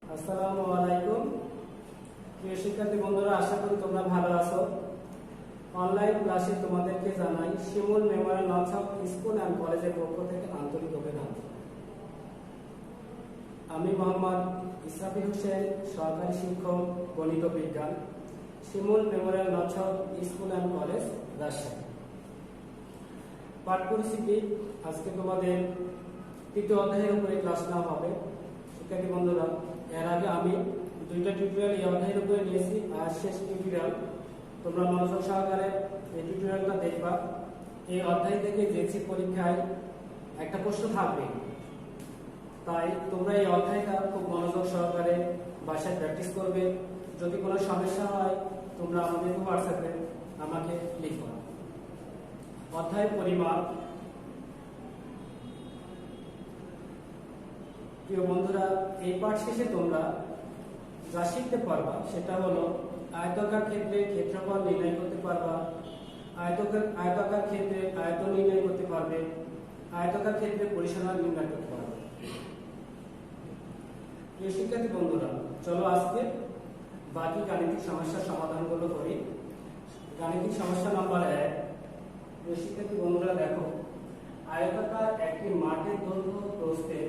আসসালামু আলাইকুম প্রিয় শিক্ষার্থী বন্ধুরা, আশা করি তোমরা ভালো আছো। অনলাইন ক্লাসে তোমাদেরকে জানাই শিমুল মেমোরিয়াল নওছাদ স্কুল অ্যান্ড কলেজের পক্ষ থেকে আন্তরিক অভিনন্দন। আমি মোহাম্মদ ইসরাফিল হোসেন, সহকারী শিক্ষক গণিত বিজ্ঞান, Shimul memorial Nowshad school and college, Rajshahi. পাঠ পরিস্থিতি আজকে তোমাদের তৃতীয় অধ্যায়ের উপরে ক্লাস নেওয়া হবে। শিক্ষার্থী বন্ধুরা, এর আগে আমি দুইটা টিউটোরিয়াল এই অধ্যায়ের উপরে নিয়েছি, আর শেষ টিউটোরিয়াল তোমরা মনোযোগ সহকারে এই টিউটোরিয়ালটা দেখবা। এই অধ্যায় থেকে জেএসসি পরীক্ষায় একটা প্রশ্ন থাকবে, তাই তোমরা এই অধ্যায়টা খুব মনোযোগ সহকারে বাসায় প্র্যাকটিস করবে। যদি কোনো সমস্যা হয় তোমরা আমাদের হোয়াটসঅ্যাপে আমাকে লিখো। অধ্যায় পরিমাপ। প্রিয় বন্ধুরা, এই পাঠ শেষে তোমরা যা শিখতে পারবা সেটা হলো আয়তাকার ক্ষেত্রে ক্ষেত্রফল নির্ণয় করতে পারবা, আয়তাকার ক্ষেত্রে আয়তন নির্ণয় করতে পারবে, আয়তাকার ক্ষেত্রে পরিসীমা নির্ণয় করতে পারবে। প্রিয় শিক্ষার্থী বন্ধুরা, চলো আজকে বাকি গাণিতিক সমস্যার সমাধানগুলো করি। গাণিতিক সমস্যা নাম্বার 1। প্রিয় শিক্ষার্থী বন্ধুরা দেখো, আয়তাকার একটি মাঠের দৈর্ঘ্য প্রস্থে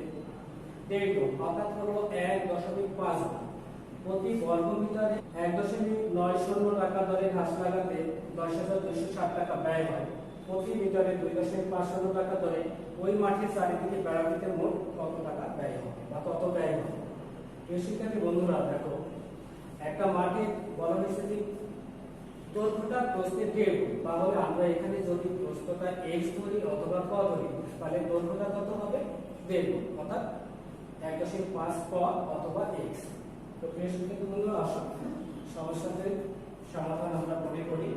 অর্থাৎ হলো 1.5 প্রতি বর্গমিটারে 1.90 টাকা দরে ঘাস লাগাতে 10,260 টাকা ব্যয় হয়। প্রতি মিটারে 2.50 টাকা দরে ওই মাঠের চারিদিকে বেড়া দিতে মোট কত টাকা ব্যয় হবে বা কত ব্যয় হবে। প্রিয় শিক্ষার্থী বন্ধুরা দেখো, একটা মাঠে বলা হয়েছে যে দৈর্ঘ্যটা প্রস্থে 1.5, তাহলে আমরা এখানে যদি প্রস্থটা x ধরি অথবা ক ধরি, তাহলে দৈর্ঘ্যটা কত হবে? 1.5, অর্থাৎ 1.5 ক অথবা x। তো প্রিয় শিক্ষার্থী বন্ধুরা, আসো সমস্যাটির সমাধান আমরা মনে করি।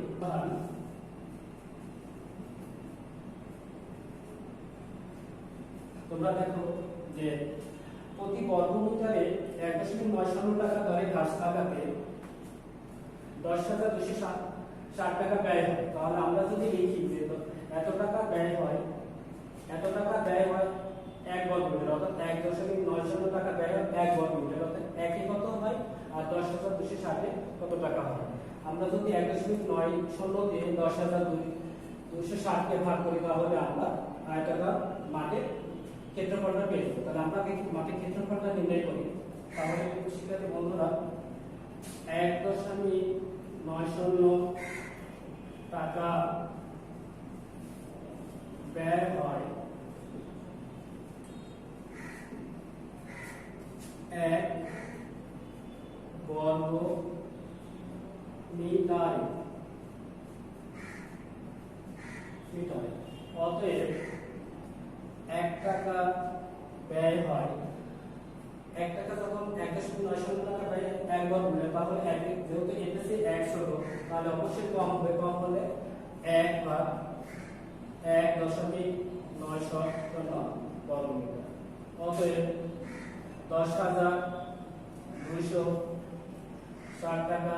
তোমরা দেখো যে প্রতি বর্গমিটারে 1.90 টাকা দরে ঘাস লাগাতে 10,260 টাকা ব্যয় হয়। তাহলে আমরা যদি লিখি যে এত টাকা ব্যয় হয় 1 বর্গমিটার, অর্থাৎ 1.90 টাকা ব্যয় হয় 1 বর্গমিটার, অর্থাৎ একে কত হয় আর 10,260 কত টাকা হয়। আমরা যদি 1.90 দিয়ে 10,260 কে ভাগ করি, তাহলে আমরা আয়তাকার মাঠের ক্ষেত্রফলটা পেয়ে যাবো। তাহলে আমরা মাঠের ক্ষেত্রফলটা নির্ণয় করি। তাহলে শিক্ষার্থী বন্ধুরা, 1.90 টাকা ব্যয় হয় 1 বর্গ মিটারে। অতএব 1 টাকা ব্যয় হয়, 1 টাকা যখন 1.90 টাকা ব্যয় 1 বর্গ মিটার, তাহলে যেহেতু এটাতে x হলো, তাহলে অবশ্যই কম হবে। কম হলে 1 ভাগ 1.90 বর্গ মিটার। অতএব 10,260 টাকা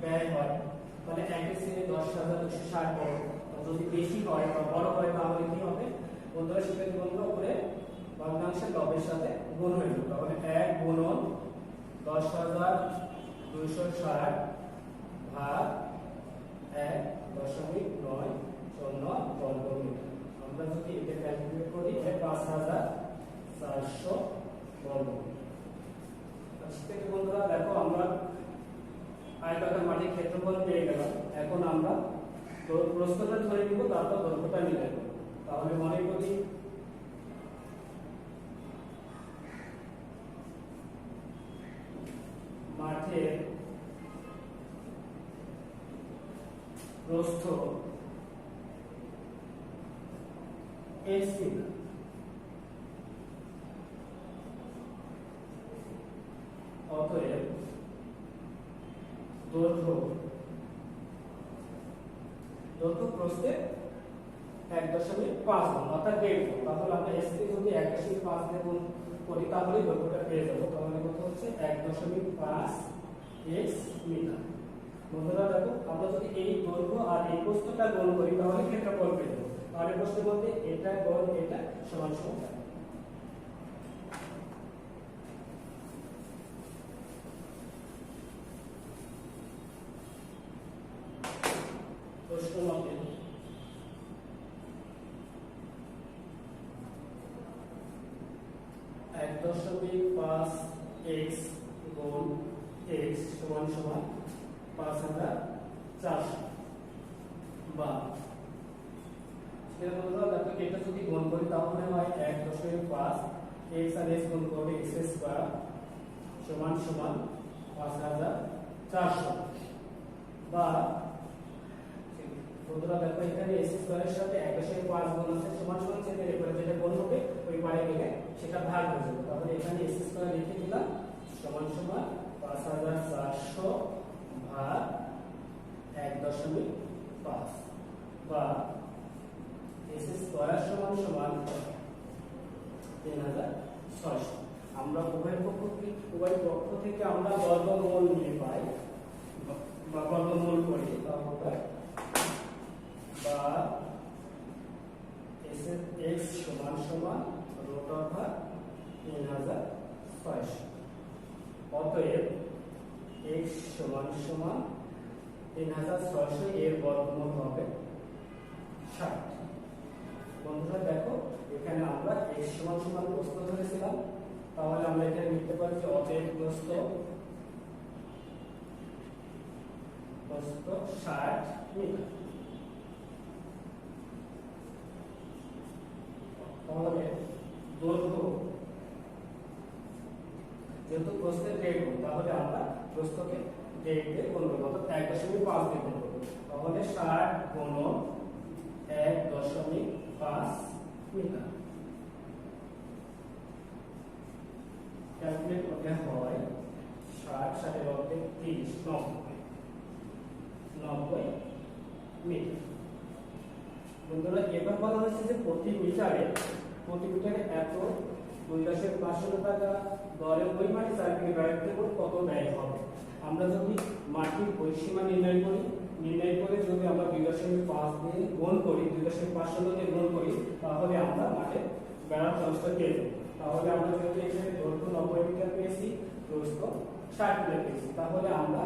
ব্যয় হয়। তাহলে 1 এর চেয়ে 10,260 বড়, যদি বেশি হয় বা বড় হয় তাহলে কি হবে? বন্ধুরা, শিক্ষার্থী বন্ধুরা, উপরে ভগ্নাংশের লবের সাথে গুণ হয়ে যাবে। তাহলে 1 গুণন 10,260 ভাগ 1.90 বর্গ মিটার। আমরা যদি এটা ক্যালকুলেট করি 5,400 বর্গ মিটার। শিক্ষার্থী বন্ধুরা দেখো, আমরা আয়তাকার মাঠের ক্ষেত্রফল পেয়ে গেলাম। এখন আমরা প্রস্থটা ধরে নিব, তারপর দৈর্ঘ্যটা নির্ণয় করব। তাহলে মনে করি মাঠের প্রস্থ x মিটার, অতএব দৈর্ঘ্য প্রস্থে 1.5 অর্থাৎ 1.5। তাহলে আমরা s কে যদি 1.5 দিয়ে গুণ করি তাহলে দৈর্ঘ্যটা পেয়ে যাব। তাহলে কত হচ্ছে? 1.5 x মিটার। বন্ধুরা দেখো, আমরা যদি এই দৈর্ঘ্য আর এই প্রস্থটা গুণ করি তাহলে ক্ষেত্রফল পেয়ে যাব। তাহলে প্রশ্নের মধ্যে এটা গুণ এটা সমান সমান। পাঁচ এক্স গুণ এক্স সমান সমান 5400 বা দেখো এটা যদি গুণ করি তাহলে হয় 1.5 x আর s গুণ করলে x স্কয়ার সমান সমান 5400 বা বন্ধুরা দেখো এখানে s স্কয়ারের সাথে 1.5 গুণ আছে সমান সমান চেপে রেখে যেটা গুণ হবে ওই পারে গেলে সেটা ভাগ হয়ে যাবে তাহলে এখানে s স্কয়ার লিখে দিলাম সমান সমান 5400 ভাগ 1.5 বা s স্কয়ার সমান সমান 3600 আমরা উভয় পক্ষ থেকে আমরা বর্গমূল নিয়ে পাই বা বর্গমূল করি তাহলে বা s এর x সমান সমান √3600 অতএব x সমান সমান 3600 এর বর্গমূল হবে 60 বন্ধুরা দেখো এখানে আমরা x সমান সমান প্রস্থ ধরেছিলাম তাহলে আমরা এখানে লিখতে পারি যে অতএব প্রস্থ 60 মিটার তাহলে দৈর্ঘ্য যেহেতু প্রস্থের ডেট তাহলে আমরা প্রস্থকে ডেট দিয়ে গুণ করব অর্থাৎ 1.5 দিয়ে গুণ করব তাহলে 60 গুণন 1.5 মিটার ক্যালকুলেট করতে হয় 60 এর অর্ধেক 30 90 মিটার বন্ধুরা এবার বলা হচ্ছে যে প্রতি মিটারে এত 2.5 টাকা দরে ওই মাটি সার্কিট ব্যবহার করে কত ব্যয় হবে আমরা যদি মাটির পরিসীমা নির্ণয় করে যদি আমরা 2.5 দিয়ে গুণ করি 2.5 দিয়ে গুণ করি তাহলে আমরা মাঠে বেড়ার খরচটা পেয়ে যাব তাহলে আমরা যদি এখানে দৈর্ঘ্য 90 মিটার পেয়েছি প্রস্থ 60 মিটার পেয়েছি তাহলে আমরা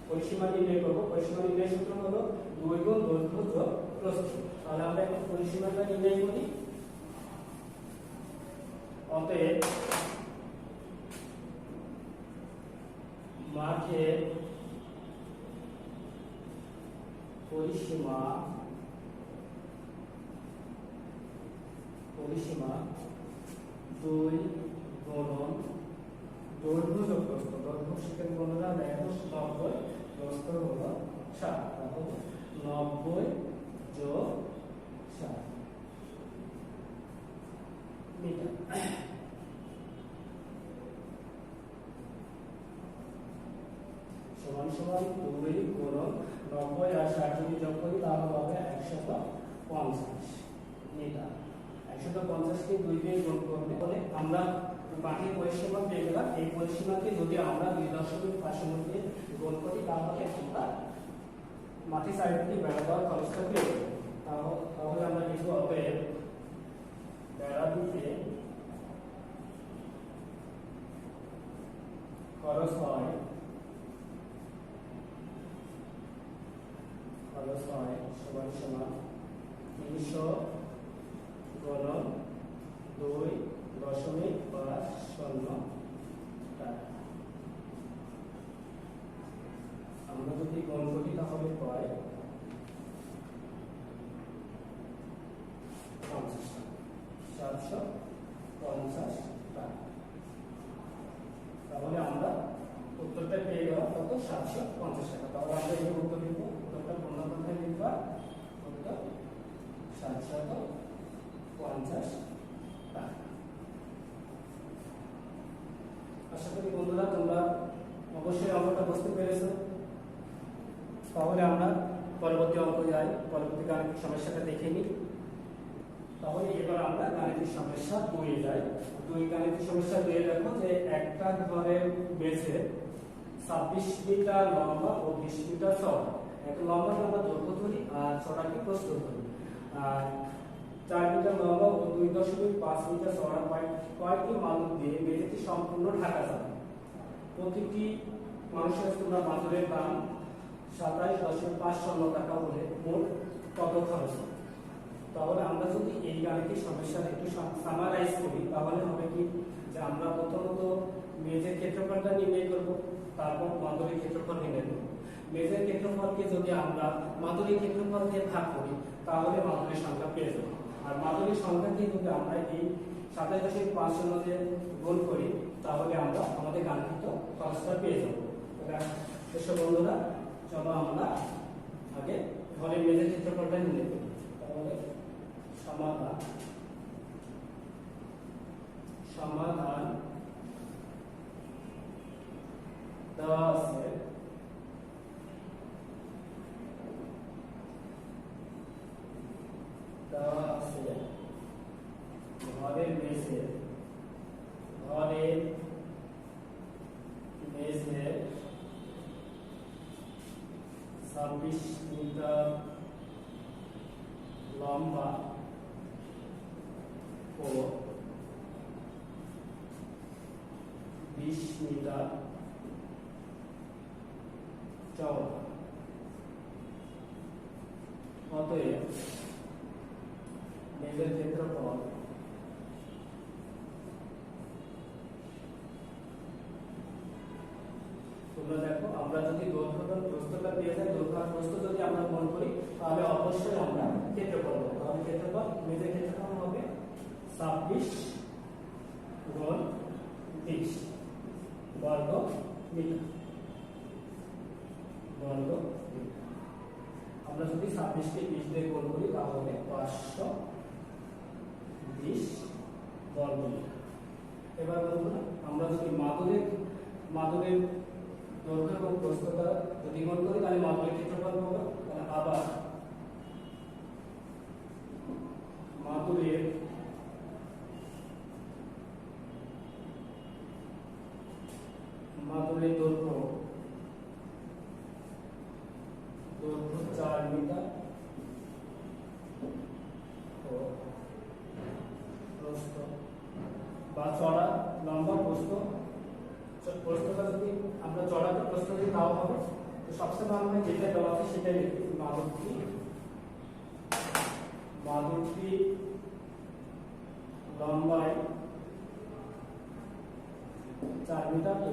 পরিসীমা নির্ণয় করব পরিসীমা নির্ণয় সূত্র হলো 2 গুণ দৈর্ঘ্য যোগ প্রস্থ তাহলে আমরা এখন পরিসীমাটা নির্ণয় করি অতএব মাঠের পরিসীমা 2 গুণন দৈর্ঘ্য যোগ প্রস্থ দৈর্ঘ্য শিখের বন্ধুরা দেখো 90 প্রস্থ হলো 60 তাহলে 90 যোগ 60 মিটার সমান সমান 2 গুণন 90 আর 60 যদি যোগ করি তাহলে হবে 150 মিটার 150 কে 2 দিয়ে গুণ করলে বলে আমরা মাটির পরিসীমা পেয়ে গেলাম এই পরিসীমাকে যদি আমরা 2.5 মধ্যে গুণ করি তাহলে আমরা মাটির সাইডটি বেড়া দেওয়ার খরচটা পেয়ে যাবো তাহলে আমরা লিখব অতএব বেড়া দিতে খরচ হয় সমান সমান 300 গুণন 2.50 টাকা আমরা যদি গুণ করি তাহলে পাই 750 টাকা তাহলে আমরা উত্তরটা পেয়ে গেলাম কত 750 টাকা তাহলে আমরা এই উত্তর লিখব উত্তরটা পূর্ণ কথায় লিখবা উত্তর 750 টাকা আশা করি বন্ধুরা তোমরা অবশ্যই অঙ্কটা বুঝতে পেরেছো তাহলে আমরা পরবর্তী অঙ্ক যাই পরবর্তী গাণিতিক সমস্যাটা দেখে নিই তাহলে এবার আমরা গাণিতিক সমস্যা 2 এ যাই গাণিতিক সমস্যা 2 এ দেখো যে একটা ঘরের বেসে 26 মিটার লম্বা ও 20 মিটার চওড়া একটা লম্বাকে আমরা দৈর্ঘ্য ধরি আর চওড়াকে প্রস্থ ধরি আর 4 মিটার লম্বা ও 2.5 মিটার চওড়া কয়েকটি মাদুর দিয়ে মেঝেটি সম্পূর্ণ ঢাকা যাবে প্রতিটি মানুষের তোমরা মাদুরের দাম 27.5 টাকা হলে মোট কত খরচ হবে তাহলে আমরা যদি এই গাণিতিক সমস্যার একটু সামারাইজ করি তাহলে হবে কি যে আমরা প্রথমত মেজের ক্ষেত্রফলটা নির্ণয় করব, তারপর মাদুরের ক্ষেত্রফল নির্ণয় করব। মেজের ক্ষেত্রফলকে যদি আমরা মাদুরের ক্ষেত্রফল দিয়ে ভাগ করি তাহলে মাদুরের সংখ্যা পেয়ে যাব। আর মাদুরের সংখ্যাকে যদি আমরা এই 27.50 দিয়ে গুণ করি তাহলে আমরা আমাদের কাঙ্ক্ষিত খরচটা পেয়ে যাব। এসব বন্ধুরা, চলো আমরা আগে ঘরের মেজের ক্ষেত্রফলটা নির্ণয় করি। তাহলে সমাধান দেওয়া আছে ঘরের মেঝে 26 মিটার লম্বা ও 20 মিটার চওড়া। অতএব মেঝের ক্ষেত্রফল তোমরা দেখো, আমরা যদি দৈর্ঘ্য প্রস্থটা পেয়ে যাই, দৈর্ঘ্য আর প্রস্থ যদি আমরা গুণ করি তাহলে অবশ্যই আমরা ক্ষেত্রফল পাবো। তাহলে ক্ষেত্রফল, মেঝের ক্ষেত্রফল হবে 26 গুণ 20 বর্গ মিটার। আমরা যদি 26 কে 20 দিয়ে গুণ করি তাহলে 520 বর্গ মিটার। এবার বন্ধুরা, আমরা যদি মাদুরের দৈর্ঘ্য এবং প্রস্থতা যদি গুণ করি তাহলে মাদুরের ক্ষেত্রফল পাবো। তাহলে আবার মাদুরের দৈর্ঘ্য 4 মিটার ও প্রস্থ বা চড়া লম্বা প্রস্থটা যদি আমরা চড়াকে প্রস্থ যদি নাও হবে তো সবচেয়ে ভালো হয় যেটা দেওয়া আছে সেটাই লিখি। মাদুরটি লম্বায় 4 মিটার ও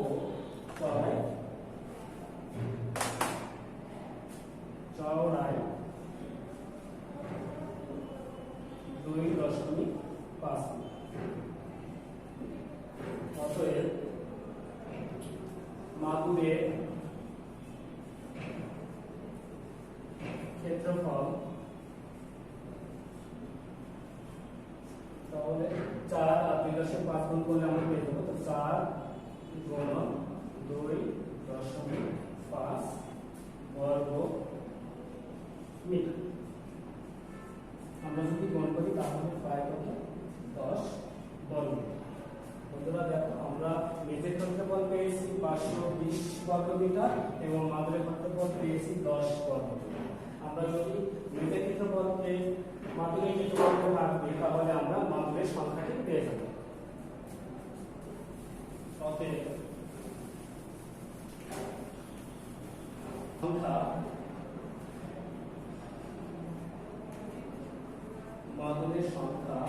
চওড়ায় 2.5 মিটার। অতএব মাদুরের ক্ষেত্রফল তাহলে 4 আর 2.5 গুণ করলে আমরা পেয়ে যাবো 4 গুণন 2.5 বর্গ মিটার। আমরা যদি গুণ করি তাহলে প্রায় কত 10 বর্গ মিটার। বন্ধুরা দেখো, আমরা মেঝের ক্ষেত্রফল পেয়েছি 520 বর্গ মিটার এবং মাদুরের ক্ষেত্রফল পেয়েছি 10 বর্গ মিটার। আমরা যদি মেঝের ক্ষেত্রফলকে মাদুরের ক্ষেত্রফলকে ভাগ করি তাহলে আমরা মাদুরের সংখ্যাটি পেয়ে যাব। অতএব মাদুরের সংখ্যা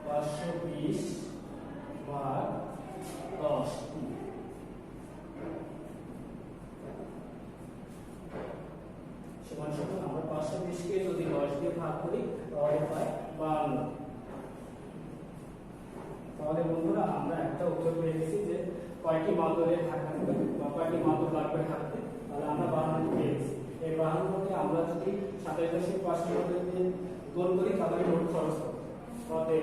520 ভাগ 10 সমান সমান আমরা 520 কে যদি 10 দিয়ে ভাগ করি তাহলে হয় 52। তাহলে বন্ধুরা, আমরা একটা উত্তর পেয়ে গেছি যে কয়টি মাদুরের থাকতে বা কয়টি মাদুর লাগবে থাকতে। তাহলে আমরা 52 পেয়ে গেছি। এই 52 কে আমরা যদি 27.5 দিয়ে গুণ করি তাহলে মোট খরচ হবে।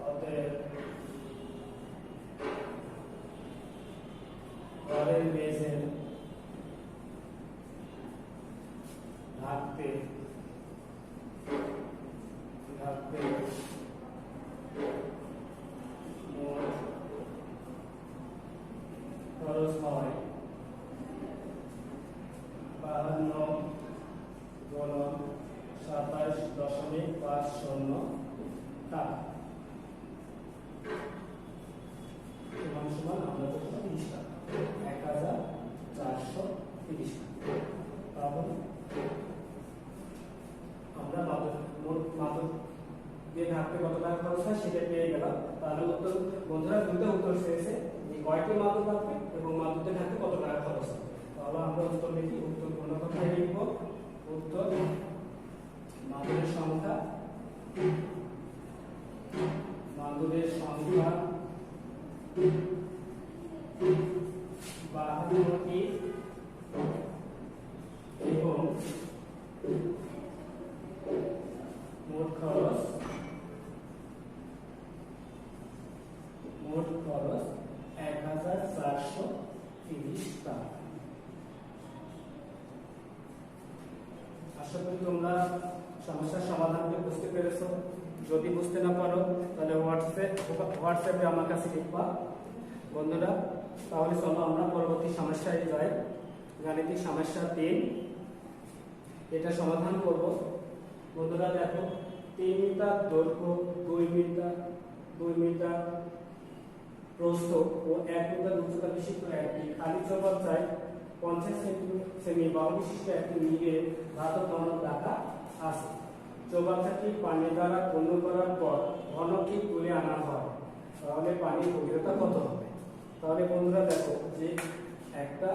অতএব ঘরের মেঝে ঢাকতে মোট খরচ হয় থাকতে কত টাকা খরচ হয় সেটা পেয়ে গেলাম। তাহলে উত্তর বন্ধুরা দুটো উত্তর চেয়েছে, যে কয়টি মাদুর লাগবে এবং মাদুরতে থাকতে কত টাকা খরচ হয়। তাহলে আমরা উত্তর লিখি, উত্তর কোন কথায় লিখব, উত্তর মাদুরের সংখ্যা, মাদুরের সংখ্যা 52টি এবং মোট খরচ 1430 টাকা। আশা করি তোমরা সমস্যার সমাধানটি বুঝতে পেরেছো। যদি বুঝতে না পারো তাহলে হোয়াটসঅ্যাপে আমার কাছে লিখবা বন্ধুরা। তাহলে চলো আমরা পরবর্তী সমস্যায় যাই। গাণিতিক সমস্যা 3, এটা সমাধান করব। বন্ধুরা দেখো, 3 মিটার দৈর্ঘ্য, 2 মিটার প্রস্থ ও 1 মিটার উচ্চতা বিশিষ্ট একটি খালি চৌবাচ্চায় 50 সেমি বাহু বিশিষ্ট একটি নিরে ধাতব ঘনক রাখা আছে। চৌবাচ্চাটি পানি দ্বারা পূর্ণ করার পর ঘনকটি তুলে আনা হয়, তাহলে পানির গভীরতা কত হবে? তাহলে বন্ধুরা দেখো যে একটা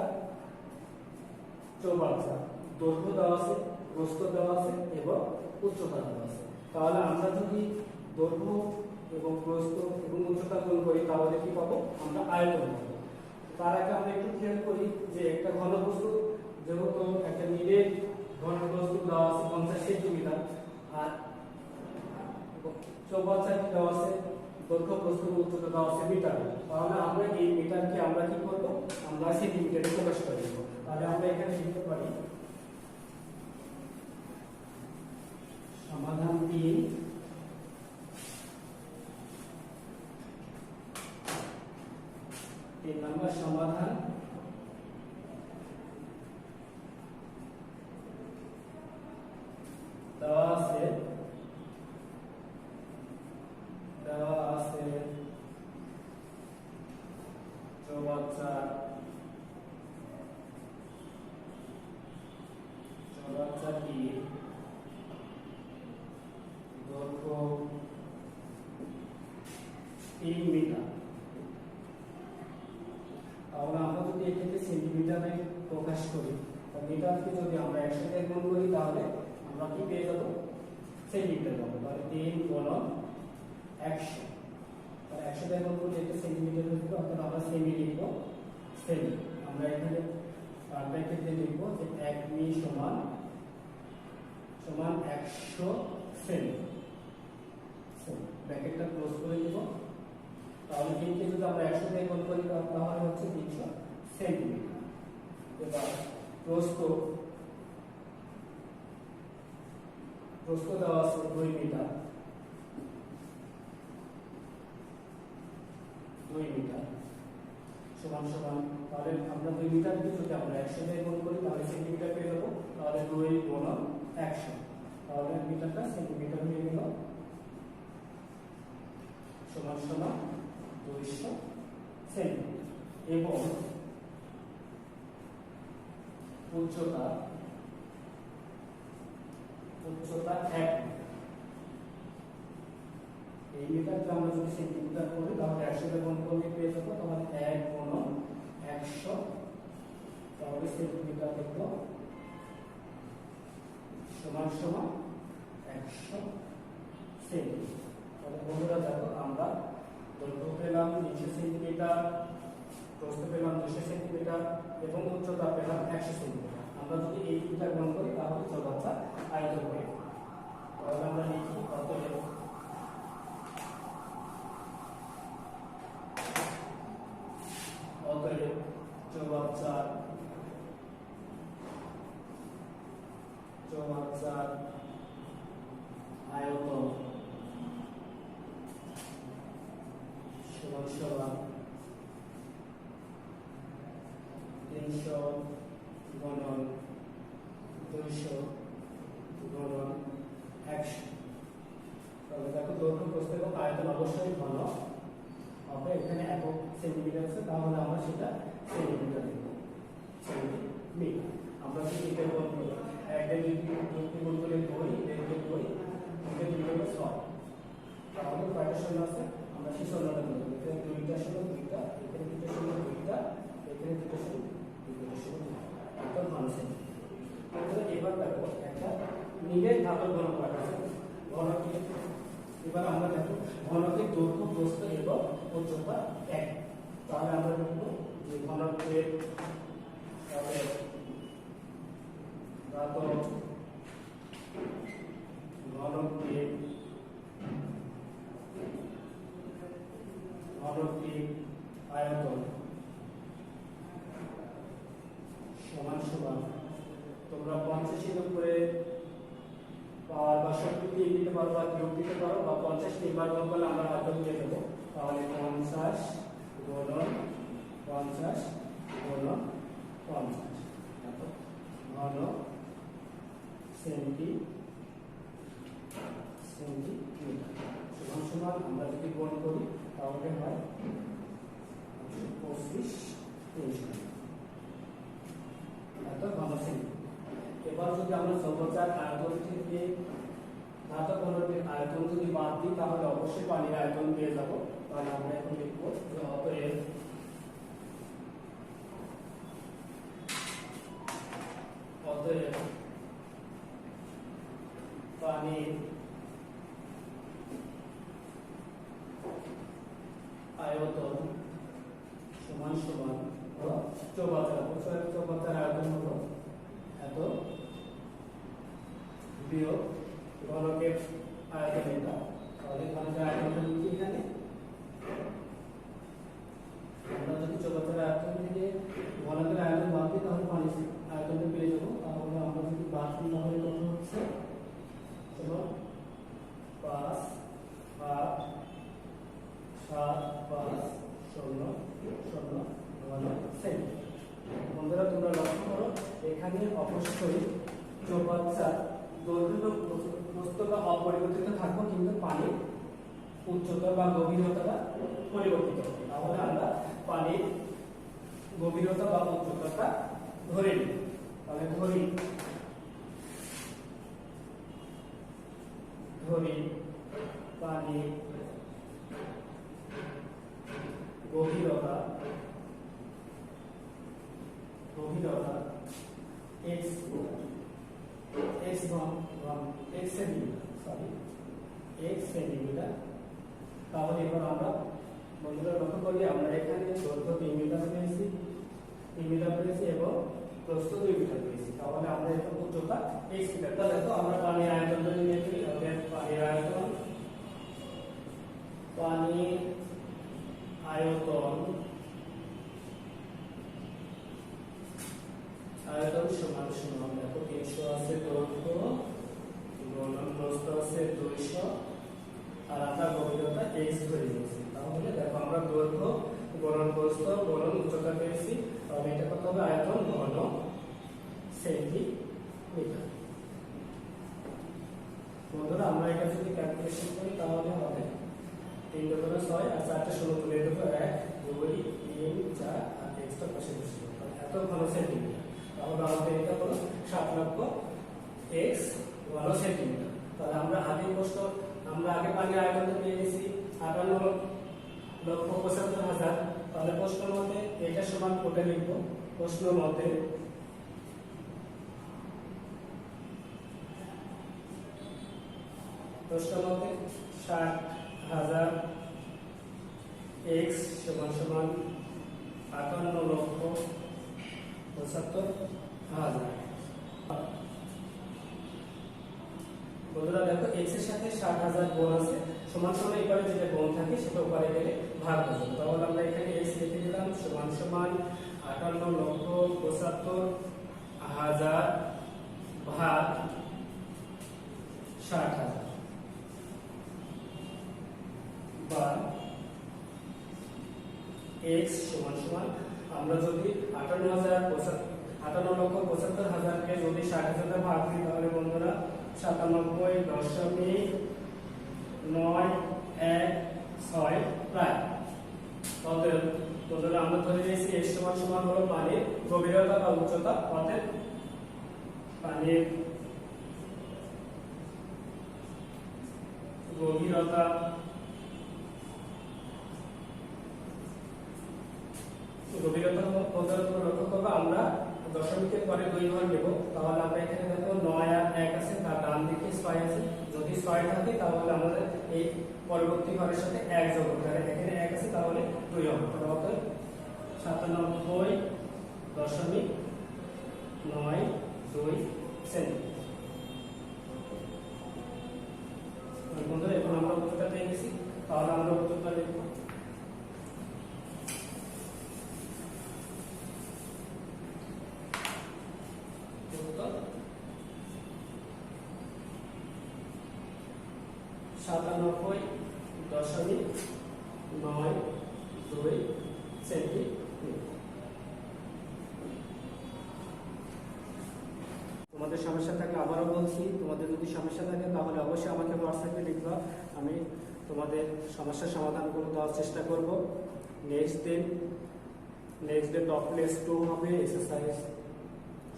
চৌবাচ্চা দৈর্ঘ্য দেওয়া আছে, প্রস্থ দেওয়া আছে এবং উচ্চতা দেওয়া আছে। তাহলে আমরা যদি দৈর্ঘ্য এবং প্রস্থ এবং উচ্চতা গুণ করি তাহলে কি পাবো? আমরা আয়তন পাবো। তার আগে আমরা একটু খেয়াল করি যে একটা ঘনবস্তু, যেহেতু একটা নিরেট ঘনবস্তু দেওয়া আছে 50 সেন্টিমিটার, আর চৌবাচ্চাটি দেওয়া আছে দৈর্ঘ্য, প্রস্থ এবং উচ্চতা দেওয়া আছে মিটারে, তাহলে আমরা এই মিটারকে আমরা কি করব? আমরা সেন্টিমিটারে প্রকাশ করে দেব। তাহলে আমরা এখানে লিখতে পারি সমাধান 3, নম্বর সমাধান দেওয়া আছে চৌবাচ্চাটি দৈর্ঘ্য 3 মিটার। তাহলে আমরা যদি এটাকে সেন্টিমিটারে প্রকাশ করি, মিটারকে যদি আমরা 100 দিয়ে গুণ করি তাহলে আমরা কি পেয়ে যাব? সেন্টিমিটার পাবো। তাহলে 3 গুণন 100, তাহলে 100 দিয়ে গুণ করলে এটা সেন্টিমিটার হয়ে যাবে, অর্থাৎ আমরা সেমি লিখব। সেমি আমরা এখানে ব্র্যাকেটে লিখব যে 1 মি সমান 100 সেমি। ব্র্যাকেটটা ক্লোজ করে দেব। তাহলে তিনকে যদি আমরা 100 দিয়ে গুণ করি তাহলে হচ্ছে 300 সেন্টিমিটার। এবার প্রস্থ দেওয়া আছে 2 মিটার, সমান তাহলে আমরা 2 মিটারকে যদি আমরা 100 দিয়ে গুণ করি তাহলে সেন্টিমিটার পেয়ে যাবো। তাহলে 2 গুণন 100, তাহলে মিটারটা সেন্টিমিটার হয়ে গেল, সমান 200 সেন্টিমিটার। এবং উচ্চতা 1 এই মিটারকে আমরা যদি সেন্টিমিটার করি তাহলে 100 দিয়ে গুণ করলে পেয়ে যাবো, তাহলে 1 গুণন 100, তাহলে সেন্টিমিটার লিখব সমান 100 সেন্টিমিটার। তাহলে বন্ধুরা দেখো, আমরা দৈর্ঘ্য পেলাম 300 সেন্টিমিটার, প্রস্থ পেলাম 200 সেন্টিমিটার এবং উচ্চতা পেলাম 100 সেন্টিমিটার। আমরা যদি এই তিনটা গুণ করি তাহলে চৌবাচ্চা আয়তন হয়ে যাবে। তাহলে আমরা লিখি অতএব চৌবাচ্চার আয়তন সমান 300 গুণন 200 গুণন 100। তাহলে দেখো দৈর্ঘ্য, প্রস্থ এবং আয়তন অবশ্যই ঘন হবে। এখানে একক সেন্টিমিটার আছে, তাহলে আমরা সেটা সেন্টিমিটার লিখব। সেন্টিমিটার আমরা যদি এটা গুণ করি 1 দিয়ে 2 গুণ করলে 2, 2 দিয়ে 2 6, শূন্য আছে, আমরা সেই শূন্যটা নেব। এখানে দুইটা শূন্য দুইটা, এখানে দুইটা শূন্য দুইটা, এখানে দুইটা শূন্য দুইটা শূন্য এটা ঘন সেমি। তাহলে এবার দেখো একটা নিরেট ধাতব ঘনক রাখা আছে। ঘনকে এবার আমরা দেখো ঘনকের দৈর্ঘ্য প্রস্থ এবং উচ্চতা এক। তাহলে আমরা দেখব যে ঘনকের ধাতব ঘনকের আয়তন সমান সমান তোমরা 50 এর উপরে পাওয়ার বা শক্তি দিয়ে দিতে পারো বা যোগ দিতে পারো, বা 50 নির্বার করলে আমরা আয়তন দিয়ে দেবো। তাহলে 50 গুণন 50 গুণন 50 এত ঘন সেন্টিমিটার সমান সমান আমরা যদি গুণ করি তাহলে হয় 25 এত ঘন সেন্টিমিটার। এবার যদি আমরা চৌবাচ্চার আয়তন থেকে ধাতব ঘনকের আয়তন যদি বাদ দিই তাহলে অবশ্যই পানির আয়তন পেয়ে যাব। তাহলে আমরা এখন লিখব যে অতএব পানির আয়তন সমান সমান চৌবাচ্চার আয়তন হলো এত বিয়োগ ঘনকের আয়তন এটা। তাহলে ঘনকের আয়তনটা লিখি এখানে। আমরা যদি চৌবাচ্চার আয়তন থেকে ঘনকের আয়তন বাদ দিই তাহলে পানির আয়তনটা পেয়ে যাবো। তাহলে আমরা যদি বাদ দিই তাহলে কত হচ্ছে, চলো 5 8 7 5 0 0 ঘন সেমি। বন্ধুরা তোমরা লক্ষ্য করো এখানে অবশ্যই চৌবাচ্চার দৈর্ঘ্য প্রস্থটা অপরিবর্তিত থাকবে, কিন্তু পানির উচ্চতা বা গভীরতাটা পরিবর্তিত হবে। তাহলে আমরা পানির গভীরতা বা উচ্চতাটা ধরে নিই। তাহলে ধরি পানির গভীরতা x সেন্টিমিটার। তাহলে এবার আমরা বন্ধুরা লক্ষ্য করি আমরা এখানে দৈর্ঘ্য 3 মিটার পেয়েছি এবং প্রস্থ 2 মিটার পেয়েছি। তাহলে আমরা এটা উচ্চতা x মিটার। তাহলে তো আমরা পানির আয়তনটা নিয়ে ফেলি। পানির আয়তন সমান সমান দেখো 300 আছে দৈর্ঘ্য গুণন প্রস্থ আছে 200 আর আমরা গভীরতা x ধরে নিয়েছি। তাহলে দেখো আমরা দৈর্ঘ্য গুণন প্রস্থ গুণন উচ্চতা পেয়েছি। তাহলে এটা কত হবে, আয়তন ঘন সেন্টিমিটার। বন্ধুরা আমরা এটা যদি ক্যালকুলেশন করি তাহলে হবে 3 × 6 আর 4টা 16 তুলে দেবো 1 2 3 4 আর এক্সট্রা পাশে বসে এত ঘন সেন্টিমিটার। তাহলে আমাদের এটা হলো 7 লক্ষ x ঘন সেন্টিমিটার। তাহলে আমরা আগে পানির আয়তন পেয়ে গেছি 58,75,000। তাহলে প্রশ্ন মতে এটা সমান কোটে লিখব। প্রশ্ন মতে প্রশ্ন মতে 60,000 x সমান সমান 58,75,000। বন্ধুরা দেখো x এর সাথে 60,000 গুণ আছে, সমান সমান এবারে যেটা গুণ থাকে সেটা উপরে গেলে ভাগ হয়ে যাবে। তাহলে আমরা এখানে x লিখে দিলাম সমান সমান 58,75,000 ভাগ 60,000 বা x সমান সমান আমরা যদি 58,75,000 কে যদি 60,000 ভাগ দিই তাহলে বন্ধুরা 97.916 প্রায়। অতএব বন্ধুরা আমরা ধরে নিয়েছি x সমান সমান হলো পানির গভীরতা বা উচ্চতা। অতএব পানির গভীরতা গভীরতা লক্ষ্য করবো আমরা দশমিকের পরে 2 ঘর নেব, তাহলে আমরা এখানে দেখো 9 আর 1 আছে, তার ডান দিকে 6 আছে। যদি 6 থাকে তাহলে আমাদের এই পরবর্তী ঘরের সাথে 1 যোগ করতে হবে। এখানে 1 আছে তাহলে 2 হবে। তাহলে অতএব 97.92 সেন্টিমিটার। বন্ধুরা এখন আমরা উত্তরটা পেয়ে গেছি, তাহলে আমরা উত্তরটা লিখব। উত্তর 97.92 সেন্টিমিটার। তোমাদের সমস্যা থাকলে আবারও বলছি, তোমাদের যদি সমস্যা থাকে তাহলে অবশ্যই আমাকে হোয়াটসঅ্যাপে লিখবা, আমি তোমাদের সমস্যার সমাধান করে দেওয়ার চেষ্টা করব। নেক্সট ডে টপ প্লেস 2 হবে, এক্সারসাইজ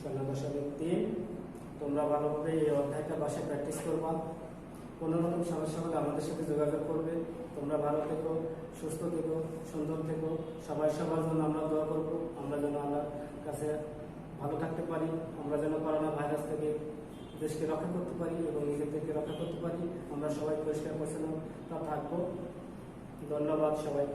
0.3। তোমরা ভালোভাবে এই অধ্যায়টা বাসায় প্র্যাকটিস করবা। কোনো রকম সমস্যা হলে আমাদের সাথে যোগাযোগ করবে। তোমরা ভালো থেকো, সুস্থ থেকো, সুন্দর থেকো। সবার জন্য আমরা দোয়া করবো, আমরা যেন আল্লাহর কাছে ভালো থাকতে পারি, আমরা যেন করোনা ভাইরাস থেকে দেশকে রক্ষা করতে পারি এবং নিজেদেরকে রক্ষা করতে পারি। আমরা সবাই পরিষ্কার পরিচ্ছন্নতা থাকবো। ধন্যবাদ সবাই।